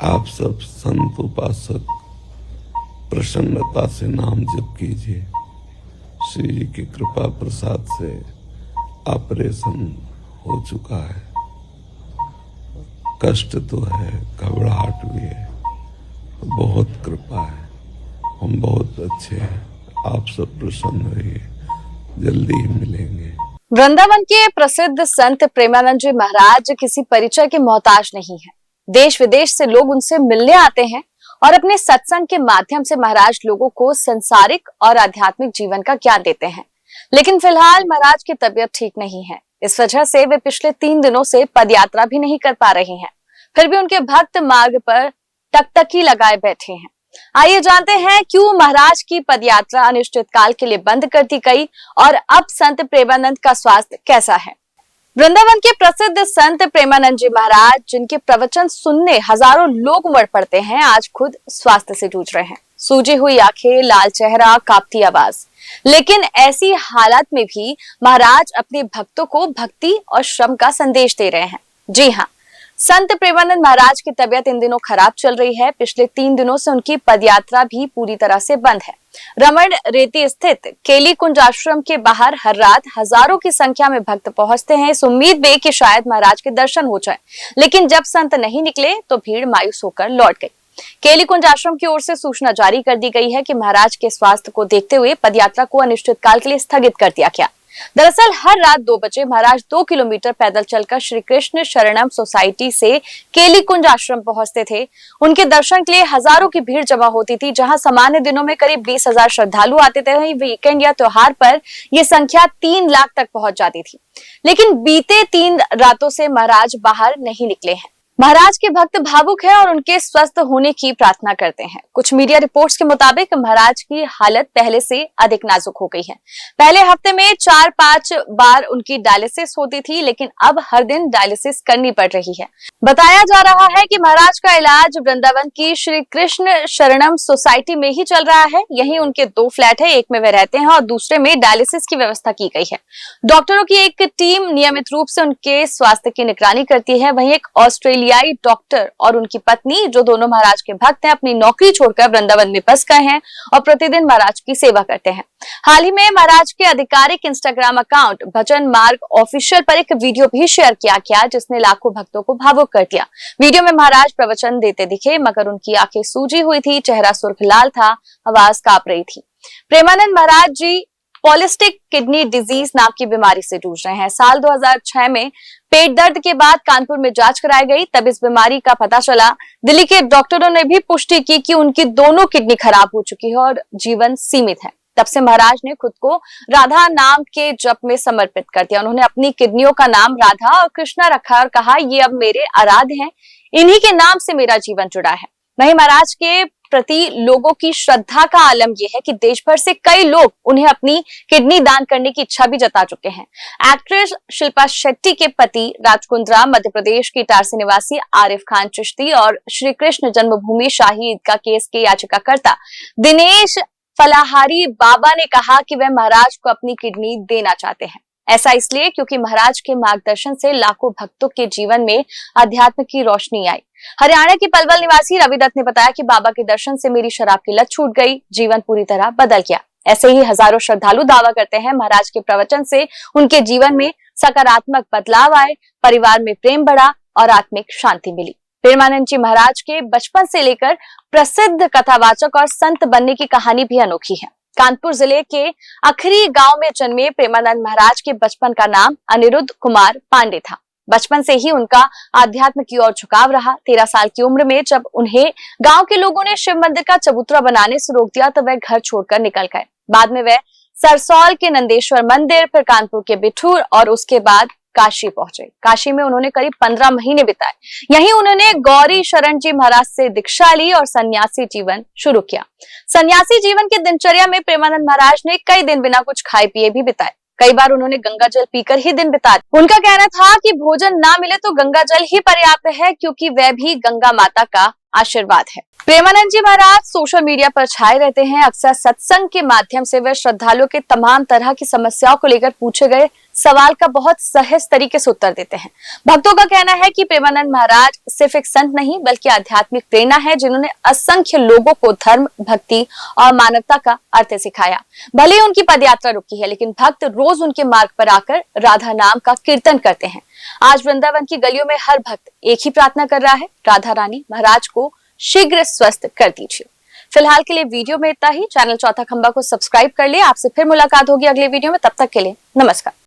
आप सब संत उपासक प्रसन्नता से नाम जप कीजिए। श्री जी की कृपा प्रसाद से ऑपरेशन हो चुका है। कष्ट तो है, घबराहट भी है, बहुत कृपा है, हम बहुत अच्छे हैं। आप सब प्रसन्न रहिए, जल्दी ही मिलेंगे। वृंदावन के प्रसिद्ध संत प्रेमानंद जी महाराज किसी परिचय के मोहताज नहीं है। देश विदेश से लोग उनसे मिलने आते हैं और अपने सत्संग के माध्यम से महाराज लोगों को संसारिक और आध्यात्मिक जीवन का ज्ञान देते हैं। लेकिन फिलहाल महाराज की तबीयत ठीक नहीं है। इस वजह से वे पिछले 3 दिनों से पदयात्रा भी नहीं कर पा रहे हैं। फिर भी उनके भक्त मार्ग पर टकटकी लगाए बैठे हैं। आइए जानते हैं क्यों महाराज की पदयात्रा अनिश्चित काल के लिए बंद कर दी गई और अब संत प्रेमानंद का स्वास्थ्य कैसा है। वृंदावन के प्रसिद्ध संत प्रेमानंद जी महाराज, जिनके प्रवचन सुनने हजारों लोग उमड़ पड़ते हैं, आज खुद स्वास्थ्य से जूझ रहे हैं। सूजी हुई आंखें, लाल चेहरा, कांपती आवाज। लेकिन ऐसी हालत में भी महाराज अपने भक्तों को भक्ति और श्रम का संदेश दे रहे हैं। जी हाँ, संत प्रेमानंद महाराज की तबीयत इन दिनों खराब चल रही है। पिछले 3 दिनों से उनकी पदयात्रा भी पूरी तरह से बंद है। रमण रेती स्थित केली कुंज आश्रम के बाहर हर रात हजारों की संख्या में भक्त पहुंचते हैं, इस उम्मीद में कि शायद महाराज के दर्शन हो जाए। लेकिन जब संत नहीं निकले तो भीड़ मायूस होकर लौट गई। केली कुंज आश्रम की ओर से सूचना जारी कर दी गई है कि महाराज के स्वास्थ्य को देखते हुए पदयात्रा को अनिश्चित काल के लिए स्थगित कर दिया गया। दरअसल हर रात 2 बजे महाराज 2 किलोमीटर पैदल चलकर श्री कृष्ण शरणम सोसाइटी से केली कुंज आश्रम पहुंचते थे। उनके दर्शन के लिए हजारों की भीड़ जमा होती थी। जहां सामान्य दिनों में करीब 20,000 श्रद्धालु आते थे, वहीं वीकेंड या त्योहार पर यह संख्या 3 लाख तक पहुंच जाती थी। लेकिन बीते 3 रातों से महाराज बाहर नहीं निकले हैं। महाराज के भक्त भावुक हैं और उनके स्वस्थ होने की प्रार्थना करते हैं। कुछ मीडिया रिपोर्ट्स के मुताबिक महाराज की हालत पहले से अधिक नाजुक हो गई है। पहले हफ्ते में 4-5 बार उनकी डायलिसिस होती थी, लेकिन अब हर दिन डायलिसिस करनी पड़ रही है। बताया जा रहा है कि महाराज का इलाज वृंदावन की श्री कृष्ण शरणम सोसाइटी में ही चल रहा है। यहीं उनके 2 फ्लैट है, एक में वे रहते हैं और दूसरे में डायलिसिस की व्यवस्था की गई है। डॉक्टरों की एक टीम नियमित रूप से उनके स्वास्थ्य की निगरानी करती है। वहीं एक ऑस्ट्रेलियाई डॉक्टर और उनकी पत्नी, जो दोनों महाराज के भक्त हैं, अपनी नौकरी छोड़कर वृंदावन में बस गए हैं और प्रतिदिन महाराज की सेवा करते हैं। हाल ही में महाराज के आधिकारिक इंस्टाग्राम अकाउंट भजन मार्ग ऑफिशियल पर एक वीडियो भी शेयर किया गया, जिसने लाखों भक्तों को भावुक कर दिया। वीडियो में महाराज प्रवचन देते दिखे, मगर उनकी आंखें सूजी हुई थी, चेहरा सुर्ख लाल था, आवाज कांप रही थी। प्रेमानंद महाराज जी पॉलिस्टिक किडनी डिजीज नाम की बीमारी से जूझ रहे हैं। साल 2006 में पेट दर्द के बाद कानपुर में जांच कराई गई, तब इस बीमारी का पता चला। दिल्ली के डॉक्टरों ने भी पुष्टि की कि उनकी दोनों किडनी खराब हो चुकी है और जीवन सीमित है। तब से महाराज ने खुद को राधा नाम के जप में समर्पित कर दिया। उन्होंने अपनी किडनियों का नाम राधा और कृष्णा रखा और कहा, ये अब मेरे आराध्य हैं, इन्हीं के नाम से मेरा जीवन जुड़ा है। वहीं महाराज के प्रति लोगों की श्रद्धा का आलम यह है कि देश भर से कई लोग उन्हें अपनी किडनी दान करने की इच्छा भी जता चुके हैं। एक्ट्रेस शिल्पा शेट्टी के पति राजकुंद्रा, मध्य प्रदेश की इटारसी निवासी आरिफ खान चिश्ती और श्री कृष्ण जन्मभूमि शाही ईदगाह केस के याचिकाकर्ता दिनेश फलाहारी बाबा ने कहा कि वह महाराज को अपनी किडनी देना चाहते हैं। ऐसा इसलिए क्योंकि महाराज के मार्गदर्शन से लाखों भक्तों के जीवन में अध्यात्म की रोशनी आई। हरियाणा की पलवल निवासी रवि दत्त ने बताया कि बाबा के दर्शन से मेरी शराब की लत छूट गई, जीवन पूरी तरह बदल गया। ऐसे ही हजारों श्रद्धालु दावा करते हैं महाराज के प्रवचन से उनके जीवन में सकारात्मक बदलाव आए, परिवार में प्रेम बढ़ा और आत्मिक शांति मिली। प्रेमानंद जी महाराज के बचपन से लेकर प्रसिद्ध कथावाचक और संत बनने की कहानी भी अनोखी है। कानपुर जिले के अखरी गांव में जन्मे प्रेमानंद महाराज के बचपन का नाम अनिरुद्ध कुमार पांडे था। बचपन से ही उनका आध्यात्म की ओर झुकाव रहा। 13 साल की उम्र में जब उन्हें गांव के लोगों ने शिव मंदिर का चबूतरा बनाने से रोक दिया तो वह घर छोड़कर निकल गए। बाद में वह सरसौल के नंदेश्वर मंदिर, फिर कानपुर के बिठूर और उसके बाद काशी पहुंचे। काशी में उन्होंने करीब 15 महीने बिताए। यहीं उन्होंने गौरी शरण जी महाराज से दीक्षा ली और सन्यासी जीवन शुरू किया। सन्यासी जीवन की दिनचर्या में प्रेमानंद महाराज ने कई दिन बिना कुछ खाए पिए भी बिताए। कई बार उन्होंने गंगा जल पीकर ही दिन बिता दिए। उनका कहना था कि भोजन ना मिले तो गंगा जल ही पर्याप्त है, क्योंकि वह भी गंगा माता का आशीर्वाद है। प्रेमानंद जी महाराज सोशल मीडिया पर छाए रहते हैं। अक्सर सत्संग के माध्यम से वे श्रद्धालुओं के तमाम तरह की समस्याओं को लेकर पूछे गए सवाल का बहुत सहज तरीके से उत्तर देते हैं। भक्तों का कहना है कि प्रेमानंद महाराज सिर्फ एक संत नहीं बल्कि आध्यात्मिक प्रेरणा है, जिन्होंने असंख्य लोगों को धर्म, भक्ति और मानवता का अर्थ सिखाया। भले ही उनकी पदयात्रा रुकी है, लेकिन भक्त रोज उनके मार्ग पर आकर राधा नाम का कीर्तन करते हैं। आज वृंदावन की गलियों में हर भक्त एक ही प्रार्थना कर रहा है, राधा रानी महाराज को शीघ्र स्वस्थ कर दीजिए। फिलहाल के लिए वीडियो में इतना ही। चैनल चौथा खंबा को सब्सक्राइब कर ले। आपसे फिर मुलाकात होगी अगले वीडियो में। तब तक के लिए नमस्कार।